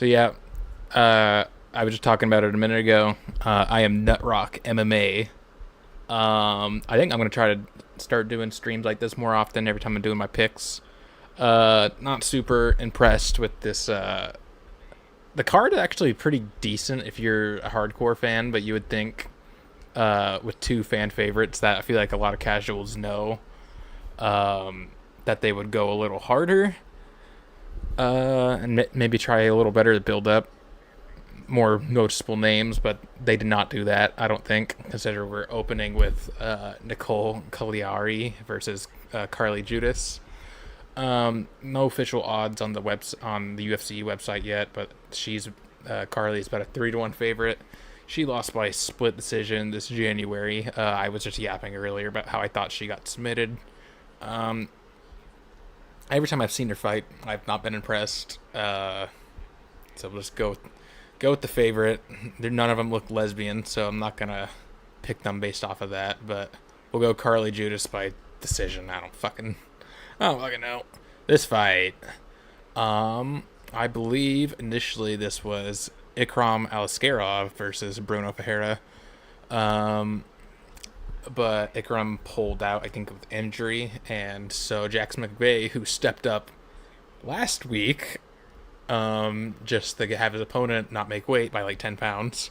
So yeah, I was just talking about it a minute ago. I am NUTROCK MMA. I think I'm gonna try to start doing streams like this more often. Every time I'm doing my picks. Not super impressed with this. The card is actually pretty decent if you're a hardcore fan, but you would think with two fan favorites that I feel like a lot of casuals know that they would go a little harder and maybe try a little better to build up more noticeable names, but they did not do that, I don't think. Consider we're opening with Nicole Cagliari versus Carly Judas. No official odds on the UFC website yet, but Carly's about a 3-1 favorite. She lost by split decision this January. I was just yapping earlier about how I thought she got submitted. Every time I've seen her fight, I've not been impressed. So we'll just go with the favorite. None of them look lesbian, so I'm not gonna pick them based off of that. But we'll go Carly Judas by decision. I don't fucking know. This fight, I believe initially this was Ikram Aliskerov versus Bruno Ferreira. But Ikram pulled out, I think, with injury, and so Jackson McVeigh, who stepped up last week, just to have his opponent not make weight by like 10 pounds.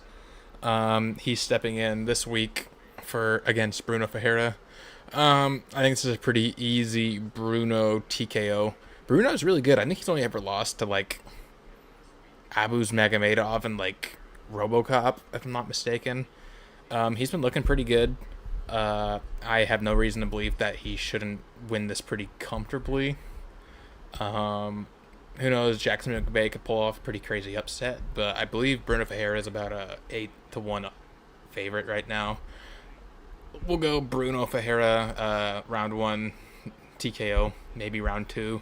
He's stepping in this week for against Bruno Ferreira. I think this is a pretty easy Bruno TKO. Bruno's really good. I think he's only ever lost to like Abuz Magomedov and like RoboCop, if I'm not mistaken. He's been looking pretty good. I have no reason to believe that he shouldn't win this pretty comfortably. Who knows? Jackson McVeigh could pull off a pretty crazy upset, but I believe Bruno Ferreira is about a 8-1 favorite right now. We'll go Bruno Ferreira, round 1 TKO, maybe round 2.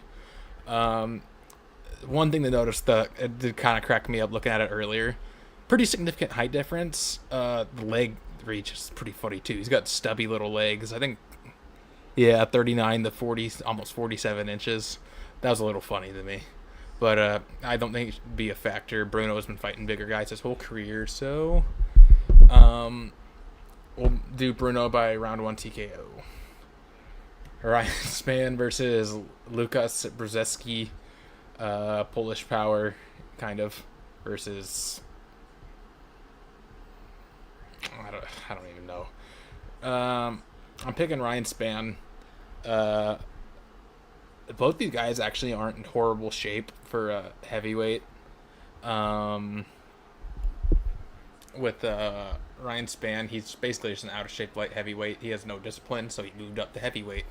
One thing to notice that it did kind of crack me up looking at it earlier. Pretty significant height difference. The leg reach is pretty funny too. He's got stubby little legs. I think, yeah, 39 to 40, almost 47 inches. That was a little funny to me. But I don't think it should be a factor. Bruno has been fighting bigger guys his whole career, so we'll do Bruno by round 1 TKO. Ryan Spann versus Lukas Brzeski, Polish Power, kind of, versus I don't even know. I'm picking Ryan Spann. Both these guys actually aren't in horrible shape for a heavyweight. With Ryan Spann, he's basically just an out of shape light heavyweight. He has no discipline, so he moved up to heavyweight.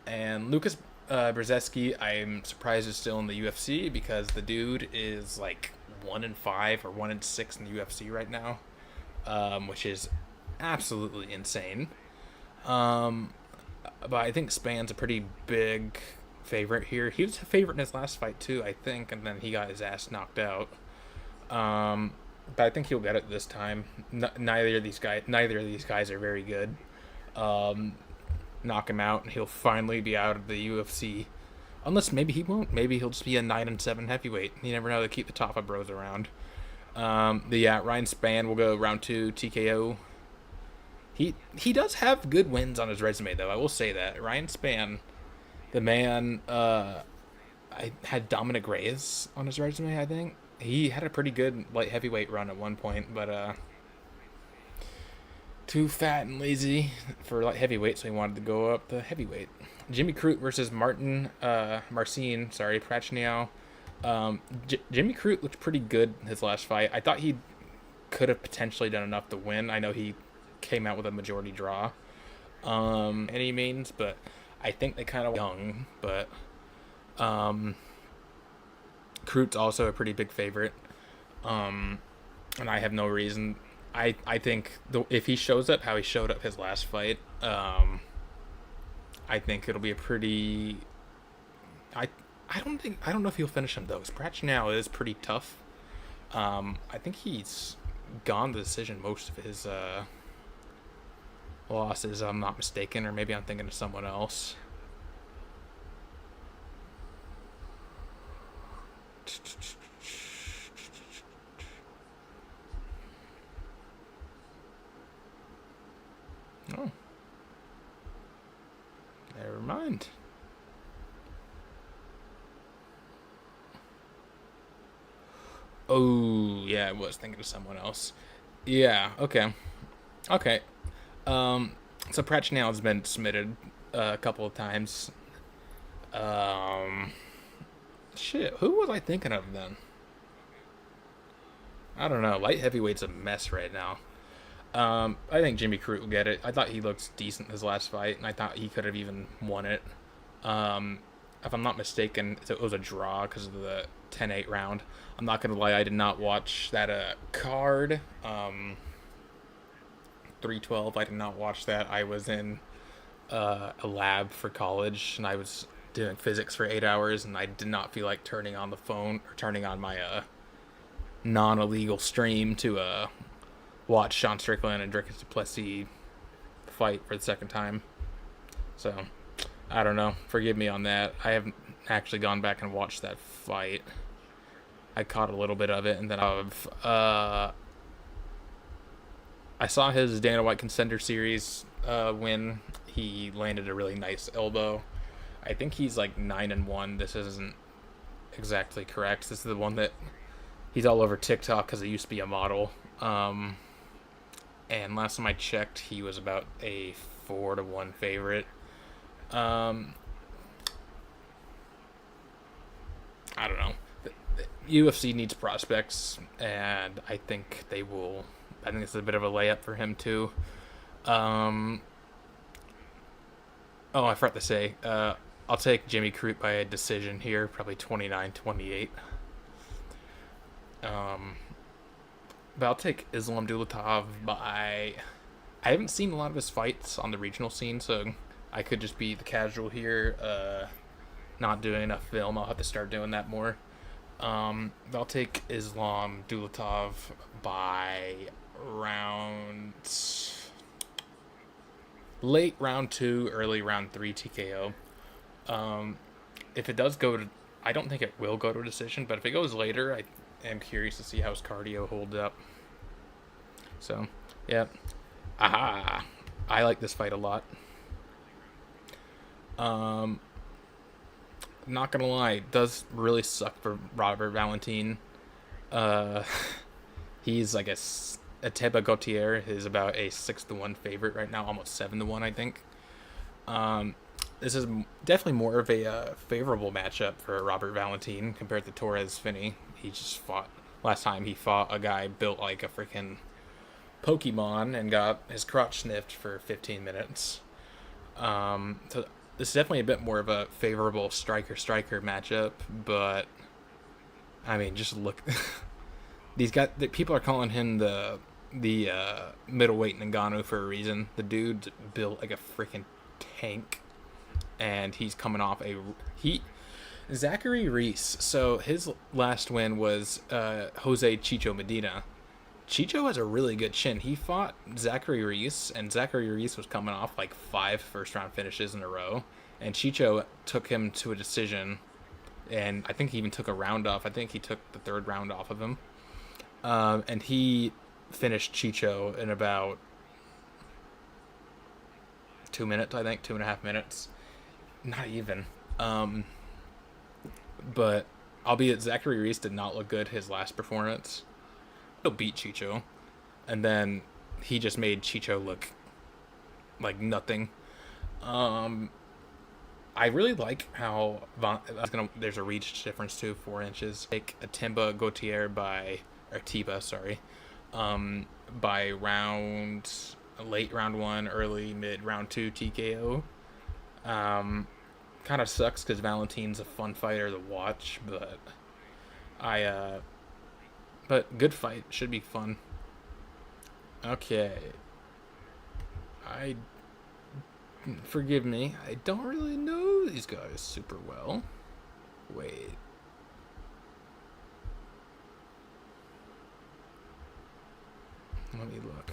And Lukas Brzeski, I'm surprised is still in the UFC because the dude is like 1-5 or 1-6 in the UFC right now, which is absolutely insane. But I think Spann's a pretty big favorite here. He was a favorite in his last fight too, I think, and then he got his ass knocked out. But I think he'll get it this time. Neither of these guys are very good. Knock him out, and he'll finally be out of the UFC. Unless maybe he won't. Maybe he'll just be a 9-7 heavyweight. You never know. They keep the top of bros around. But yeah, Ryan Spann will go round 2 TKO. He does have good wins on his resume, though. I will say that Ryan Spann, the man, I had Dominic Reyes on his resume. I think he had a pretty good light heavyweight run at one point, but too fat and lazy for light heavyweight, so he wanted to go up to heavyweight. Jimmy Crute versus Marcin Prachniow. Jimmy Crute looked pretty good in his last fight. I thought he could have potentially done enough to win. I know he came out with a majority draw, any means, but I think they kind of young. But Crute's also a pretty big favorite, and I have no reason. I think if he shows up how he showed up his last fight, I think it'll be a pretty. I don't know if he'll finish him though. Scratch now is pretty tough. I think he's gone the decision most of his losses. I'm not mistaken, or maybe I'm thinking of someone else. Oh, never mind. Oh, yeah, I was thinking of someone else. Yeah, okay. Okay. Um, so Pratchnell has been submitted a couple of times. Um, shit, who was I thinking of then? I don't know. Light heavyweight's a mess right now. I think Jimmy Crute will get it. I thought he looked decent in his last fight, and I thought he could have even won it. Um, if I'm not mistaken, it was a draw because of the 10-8 round. I'm not gonna lie, I did not watch that card. 312. I did not watch that. I was in a lab for college, and I was doing physics for 8 hours, and I did not feel like turning on the phone or turning on my non-illegal stream to watch Sean Strickland and Dricus du Plessis fight for the second time. So I don't know. Forgive me on that. I haven't actually gone back and watched that fight. I caught a little bit of it, and then I saw his Dana White Contender Series win. He landed a really nice elbow. I think he's like 9-1. This isn't exactly correct. This is the one that he's all over TikTok because he used to be a model. And last time I checked, he was about a 4-1 favorite. I don't know. The UFC needs prospects, and I think they will. I think it's a bit of a layup for him too. Oh, I forgot to say. I'll take Jimmy Crute by a decision here, probably 29-28. But I'll take Islam Dulatov by. I haven't seen a lot of his fights on the regional scene, so I could just be the casual here, not doing enough film. I'll have to start doing that more. I'll take Islam Dulatov by late round 2, early round 3 TKO. If it does go to, I don't think it will go to a decision, but if it goes later, I am curious to see how his cardio holds up. So, yeah. Aha! I like this fight a lot. Not gonna lie, it does really suck for Robert Valentin. He's like a Teba Gautier is about a 6-1 favorite right now, almost 7-1, I think. This is definitely more of a favorable matchup for Robert Valentin compared to Torres Finney. He just fought last time. He fought a guy built like a freaking Pokemon and got his crotch sniffed for 15 minutes. So this is definitely a bit more of a favorable striker matchup, but I mean, just look. These guys, people are calling him the middleweight Ngannou for a reason. The dude built like a freaking tank, and he's coming off Zachary Reese. So his last win was Jose Chicho Medina. Chicho has a really good chin. He fought Zachary Reese, and Zachary Reese was coming off like 5 first-round finishes in a row, and Chicho took him to a decision, and I think he even took a round off. I think he took the 3rd round off of him, and he finished Chicho in about 2 minutes, I think, 2.5 minutes. Not even. But albeit Zachary Reese did not look good his last performance. He'll beat Chicho, and then he just made Chicho look like nothing. I really like how there's a reach difference too, 4 inches. Take a Teba Gautier by late round 1, early mid round 2 TKO. Kind of sucks because Valentin's a fun fighter to watch, but but good fight, should be fun. Okay, forgive me, I don't really know these guys super well. Wait. Let me look.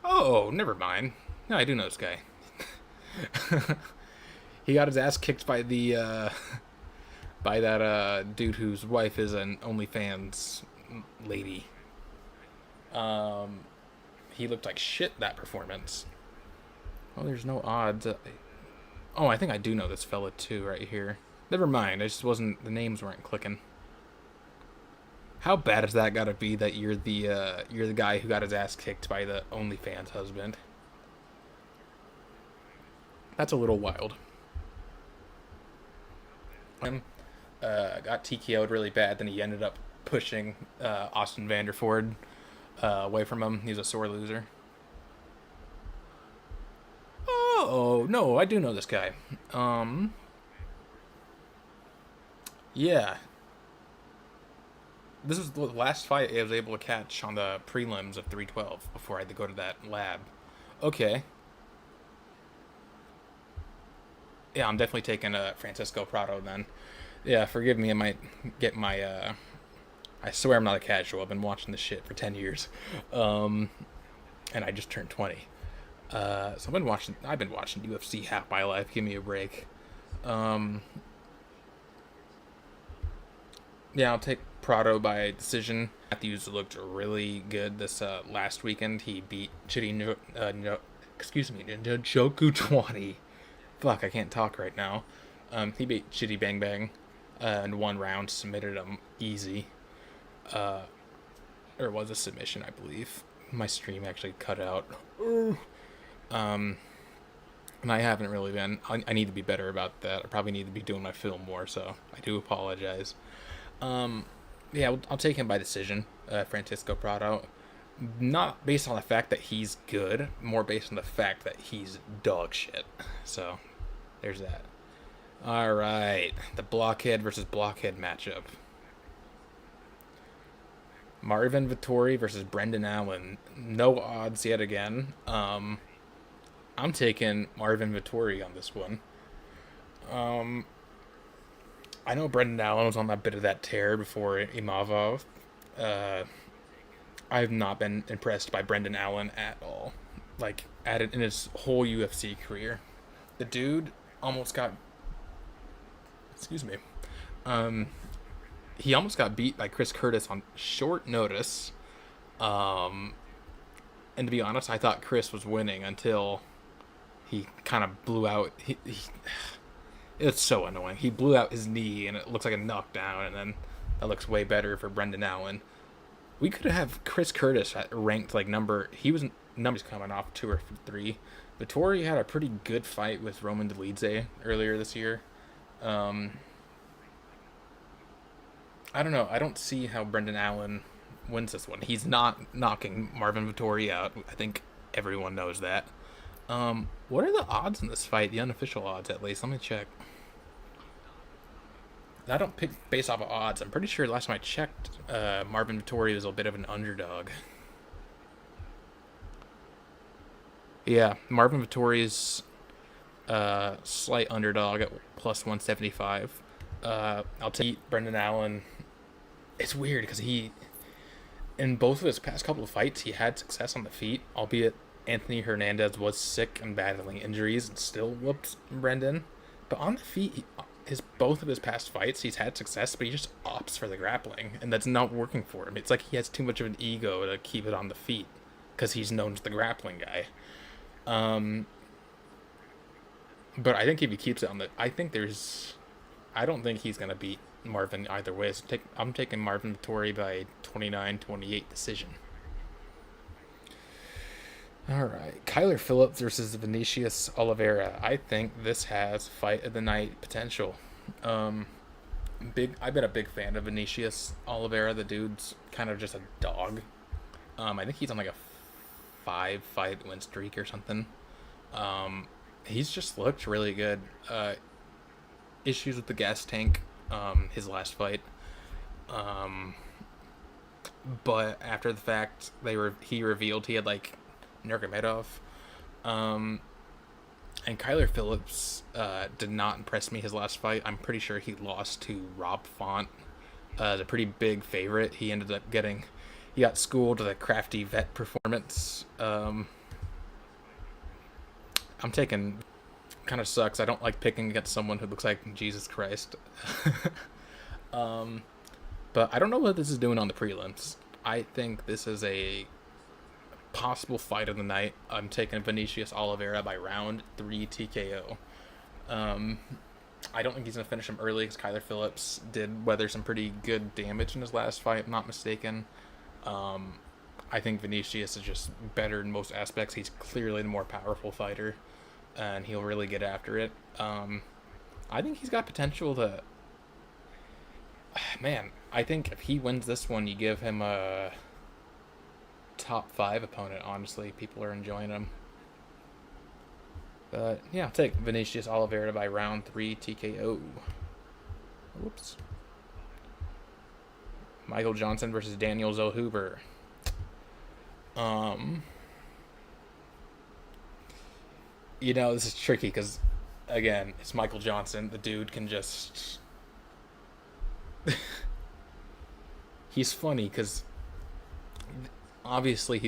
Oh, never mind. No, I do know this guy. He got his ass kicked by that dude whose wife is an OnlyFans lady. He looked like shit that performance. Oh, there's no odds. Oh, I think I do know this fella too, right here. Never mind. I just wasn't. The names weren't clicking. How bad has that got to be that you're the guy who got his ass kicked by the OnlyFans husband? That's a little wild. Got TKO'd really bad. Then he ended up pushing Austin Vanderford away from him. He's a sore loser. Oh no, I do know this guy. Um, yeah, this was the last fight I was able to catch on the prelims of 312 before I had to go to that lab. Okay, yeah, I'm definitely taking Francisco Prado then. Yeah, forgive me, I might get my. I swear I'm not a casual. I've been watching this shit for 10 years, um, and I just turned 20. So I've been watching. I've been watching UFC half my life. Give me a break. Um, yeah, I'll take Prado by decision. Matthews looked really good this last weekend. He beat Chitty excuse me, Njoku 20. Fuck, I can't talk right now. He beat Chitty Bang Bang in 1 round, submitted him easy. Uh, or it was a submission, I believe. My stream actually cut out. Um, and I haven't really been. I need to be better about that. I probably need to be doing my film more, so I do apologize. Um, yeah, I'll take him by decision, Francisco Prado. Not based on the fact that he's good, more based on the fact that he's dog shit. So, there's that. All right, the blockhead versus blockhead matchup. Marvin Vittori versus Brendan Allen. No odds yet again. I'm taking Marvin Vittori on this one. Um, I know Brendan Allen was on that bit of that tear before Imavov. Uh, I've not been impressed by Brendan Allen at all. Like, at it in his whole UFC career. The dude almost got. Excuse me. Um, he almost got beat by Chris Curtis on short notice. Um, and to be honest, I thought Chris was winning until he kind of blew out. It's so annoying. He blew out his knee, and it looks like a knockdown, and then that looks way better for Brendan Allen. We could have Chris Curtis ranked like number. He was numbers coming off 2 or 3. Vittori had a pretty good fight with Roman Dolidze earlier this year. Um, I don't know. I don't see how Brendan Allen wins this one. He's not knocking Marvin Vittori out. I think everyone knows that. What are the odds in this fight? The unofficial odds, at least. Let me check. I don't pick based off of odds. I'm pretty sure last time I checked, Marvin Vittori was a bit of an underdog. Yeah, Marvin Vittori's slight underdog at plus 175. I'll take Brendan Allen. It's weird because he, in both of his past couple of fights, he had success on the feet, albeit Anthony Hernandez was sick and battling injuries and still whooped Brendan. But on the feet, his both of his past fights, he's had success, but he just opts for the grappling, and that's not working for him. It's like he has too much of an ego to keep it on the feet because he's known as the grappling guy. Um, but I think if he keeps it on the, I don't think he's gonna beat Marvin either way. So I'm taking Marvin Vittori by 29-28 decision. All right, Kyler Phillips versus Vinicius Oliveira. I think this has fight of the night potential. Um, I've been a big fan of Vinicius Oliveira. The dude's kind of just a dog. I think he's on like a 5 fight win streak or something. Um, he's just looked really good. Issues with the gas tank. His last fight. Um, but after the fact, he revealed he had like Nurmagomedov. Um, and Kyler Phillips did not impress me his last fight. I'm pretty sure he lost to Rob Font, the pretty big favorite. He got schooled with a crafty vet performance. I'm taking. Kind of sucks. I don't like picking against someone who looks like Jesus Christ. um, but I don't know what this is doing on the prelims. I think this is a possible fight of the night, I'm taking Vinicius Oliveira by round 3 TKO. Um, I don't think he's going to finish him early because Kyler Phillips did weather some pretty good damage in his last fight, if I'm not mistaken. Um, I think Vinicius is just better in most aspects. He's clearly the more powerful fighter, and he'll really get after it. I think he's got potential to. Man, I think if he wins this one, you give him a top 5 opponent, honestly. People are enjoying him. But yeah, I'll take Vinicius Oliveira by round 3 TKO. Whoops. Michael Johnson versus Daniel Zellhuber. This is tricky because, again, it's Michael Johnson. The dude can just. He's funny because obviously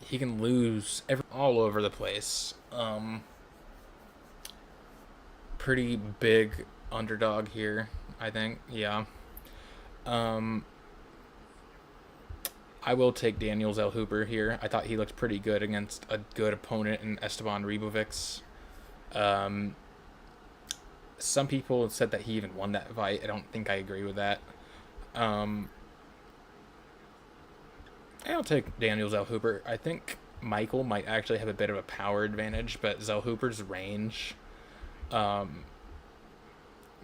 he can lose all over the place. Pretty big underdog here, I think. Yeah. I will take Daniel Zellhuber here. I thought he looked pretty good against a good opponent in Esteban Ribovics. Some people said that he even won that fight. I don't think I agree with that. I'll take Daniel Zellhuber. I think Michael might actually have a bit of a power advantage, but Zellhuber's range, I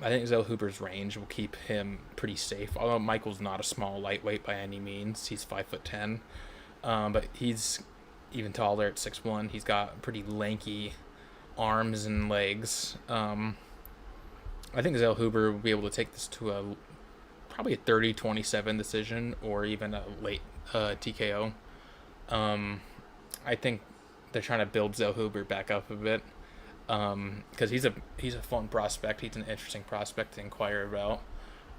think Zellhuber's range will keep him pretty safe. Although Michael's not a small lightweight by any means, he's 5'10", but he's even taller at 6'1". He's got pretty lanky arms and legs. I think Zellhuber will be able to take this to probably a 30-27 decision or even a late TKO. I think they're trying to build Zellhuber back up a bit because he's a fun prospect. He's an interesting prospect to inquire about.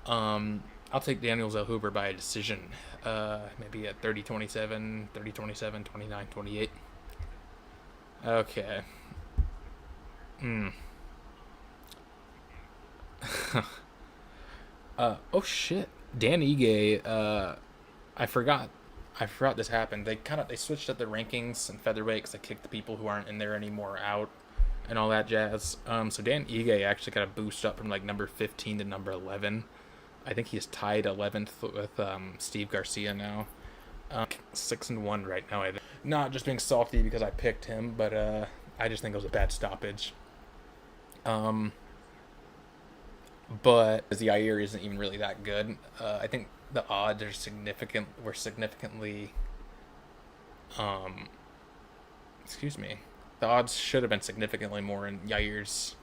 I'll take Daniel Zellhuber by a decision, maybe at 30-27, 30-27, 29-28. Okay. Oh shit, Dan Ige. I forgot this happened. They switched up the rankings and featherweight because they kicked the people who aren't in there anymore out and all that jazz. So Dan Ige actually got a boost up from like number 15 to number 11. I think he's tied 11th with Steve Garcia now. 6-1 right now. I think. Not just being salty because I picked him, but I just think it was a bad stoppage. But Zaire isn't even really that good. I think the odds were significantly. Excuse me. The odds should have been significantly more in Yair's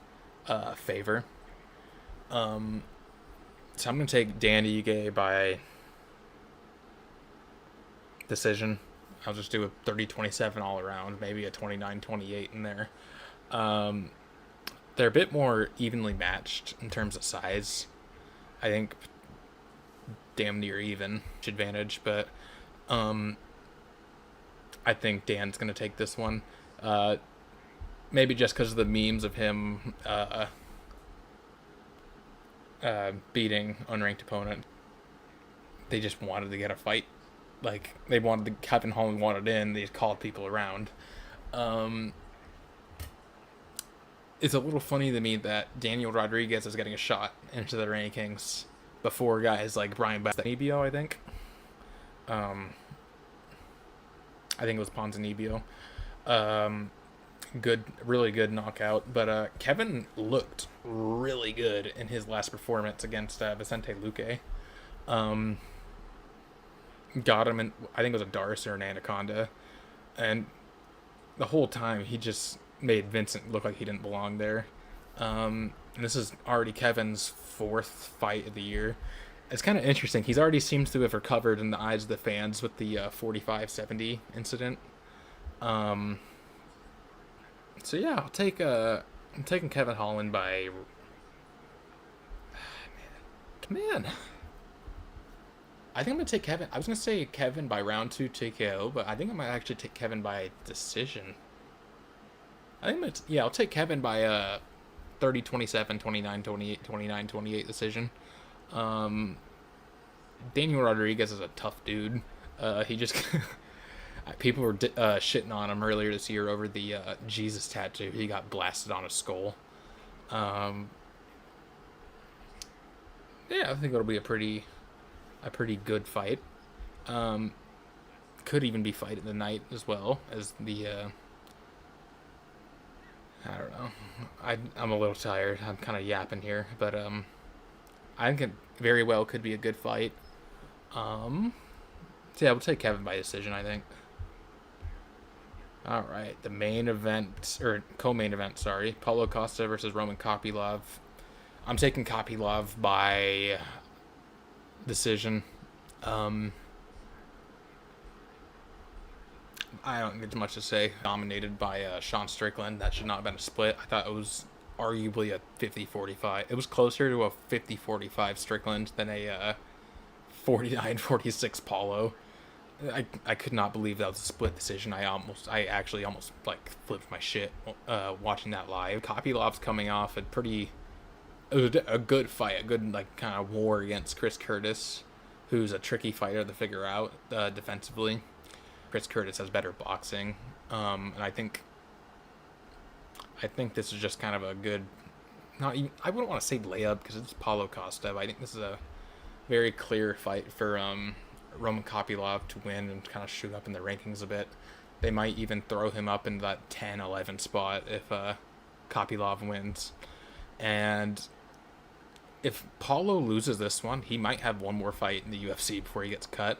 favor. So I'm gonna take Dan Ige by decision. I'll just do a 30-27 all around, maybe a 29-28 in there. They're a bit more evenly matched in terms of size. I think damn near even advantage, but I think Dan's going to take this one. Maybe just because of the memes of him beating unranked opponent. They just wanted to get a fight. Like, Kevin Holland wanted in, they just called people around. It's a little funny to me that Daniel Rodriguez is getting a shot into the rankings before guys like Brian Ponzinibbio, I think. I think it was Ponzinibbio. Really good knockout. But Kevin looked really good in his last performance against Vicente Luque. Got him in, I think it was a Darce or an Anaconda. And the whole time he just made Vincent look like he didn't belong there. And this is already Kevin's 4th fight of the year. It's kind of interesting. He's already seems to have recovered in the eyes of the fans with the 45-70 incident. So yeah, I'm taking Kevin Holland by. Man. I think I'm gonna take Kevin. I was gonna say Kevin by round 2 TKO, but I think I might actually take Kevin by decision. I'll take Kevin by 30-27, 29-28, 29-28 decision. Daniel Rodriguez is a tough dude. He just People were shitting on him earlier this year over the Jesus tattoo he got blasted on his skull. Um, yeah, I think it'll be a pretty good fight. Um, could even be fight of the night as well as the. I don't know. I'm a little tired. I'm kind of yapping here, but I think it very well could be a good fight. Um, so yeah, we'll take Kevin by decision, I think. All right, the main event or co-main event, sorry, Paulo Costa versus Roman Kopylov. I'm taking Kopylov by decision. Um, I don't get much to say. Dominated by Sean Strickland. That should not have been a split. I thought it was arguably a 50-45. It was closer to a 50-45 Strickland than a 49-46 Paulo. I could not believe that was a split decision. I actually almost like flipped my shit watching that live. Kopylov's coming off it was a good fight, a good like kind of war against Chris Curtis, who's a tricky fighter to figure out defensively. Chris Curtis has better boxing, and I think this is just kind of a good, not even, I wouldn't want to say layup because it's Paulo Costa. But I think this is a very clear fight for Roman Kopylov to win and kind of shoot up in the rankings a bit. They might even throw him up in that 10-11 spot if Kopylov wins. And if Paulo loses this one, he might have one more fight in the UFC before he gets cut,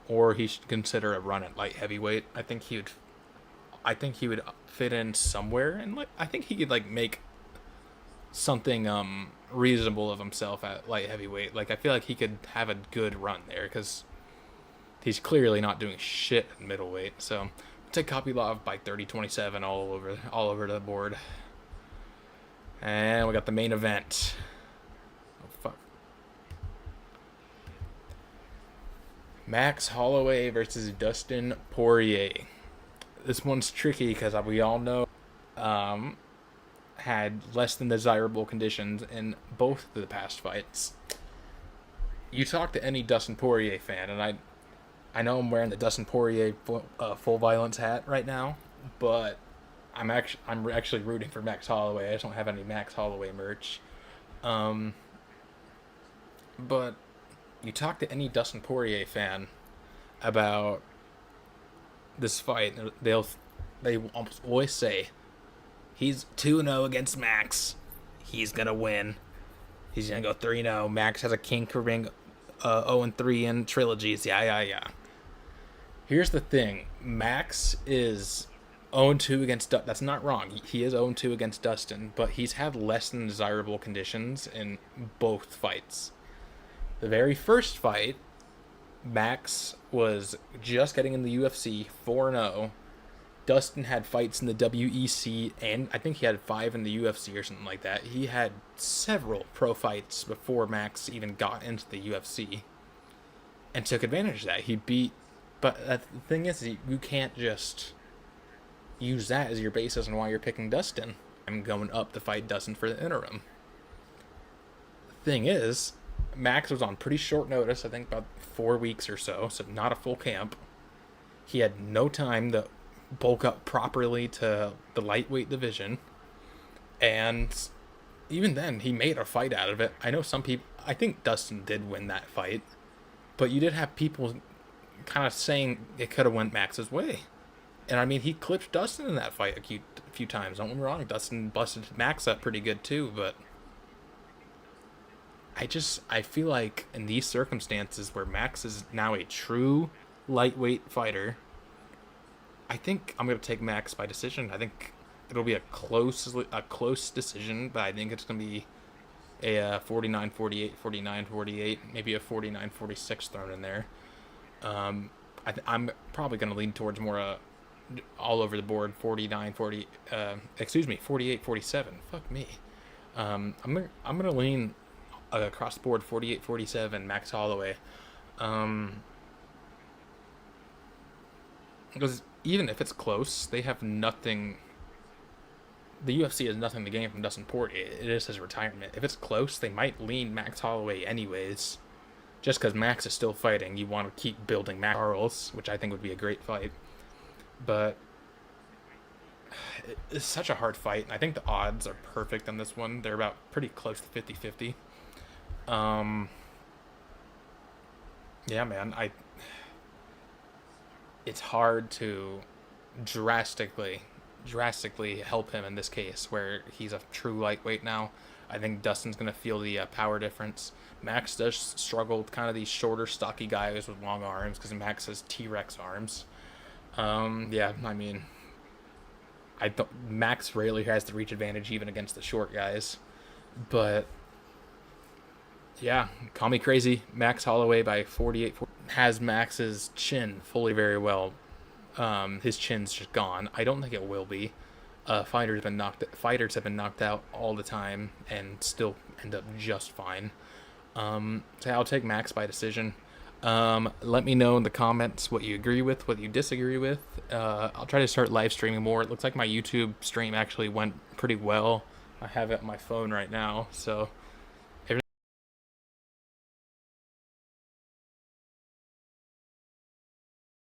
or he should consider a run at light heavyweight. I think he would fit in somewhere, and like I think he could like make something reasonable of himself at light heavyweight. Like I feel like he could have a good run there because he's clearly not doing shit at middleweight. So take Kopylov by 30-27 all over the board. And we got the main event. Oh fuck. Max Holloway versus Dustin Poirier. This one's tricky because we all know had less than desirable conditions in both of the past fights. You talk to any Dustin Poirier fan, and I know I'm wearing the Dustin Poirier full violence hat right now, but I'm actually rooting for Max Holloway. I just don't have any Max Holloway merch. But you talk to any Dustin Poirier fan about this fight, they almost always say he's 2-0 against Max. He's gonna win. He's gonna go 3-0. Max has a King Ring 0-3 in trilogies. Yeah. Here's the thing. Max is 0-2 against Dustin. That's not wrong. He is 0-2 against Dustin, but he's had less than desirable conditions in both fights. The very first fight, Max was just getting in the UFC 4-0. Dustin had fights in the WEC, and I think he had 5 in the UFC or something like that. He had several pro fights before Max even got into the UFC and took advantage of that. But the thing is, you can't just use that as your basis on why you're picking Dustin. I'm going up to fight Dustin for the interim. The thing is, Max was on pretty short notice, I think about 4 weeks or so not a full camp. He had no time to bulk up properly to the lightweight division, and even then, he made a fight out of it. I think Dustin did win that fight, but you did have people kind of saying it could have went Max's way. And I mean, he clipped Dustin in that fight a few times. Don't get me wrong, Dustin busted Max up pretty good too, but I feel like in these circumstances where Max is now a true lightweight fighter, I think I'm going to take Max by decision. I think it'll be a close decision, but I think it's going to be a 49-48, 49-48, maybe a 49-46 thrown in there. I'm probably going to lean towards more all over the board 48-47. Fuck me. I'm going to lean across the board 48-47 Max Holloway. Because even if it's close, they have nothing. The UFC has nothing to gain from Dustin Poirier. It is his retirement. If it's close, they might lean Max Holloway anyways. Just because Max is still fighting, you want to keep building Max Charles, which I think would be a great fight. But it's such a hard fight. I think the odds are perfect on this one. They're about pretty close to 50-50. Um, yeah, man. It's hard to drastically drastically help him in this case where he's a true lightweight now. I think Dustin's going to feel the power difference. Max does struggle with kind of these shorter, stocky guys with long arms because Max has T-Rex arms. Yeah, I mean, I don't, Max rarely has the reach advantage even against the short guys. But yeah, call me crazy. Max Holloway by 48 has Max's chin fully very well. His chin's just gone. I don't think it will be. Fighters have been knocked out all the time and still end up just fine. So I'll take Max by decision. Let me know in the comments what you agree with, what you disagree with. I'll try to start live streaming more. It looks like my YouTube stream actually went pretty well. I have it on my phone right now, so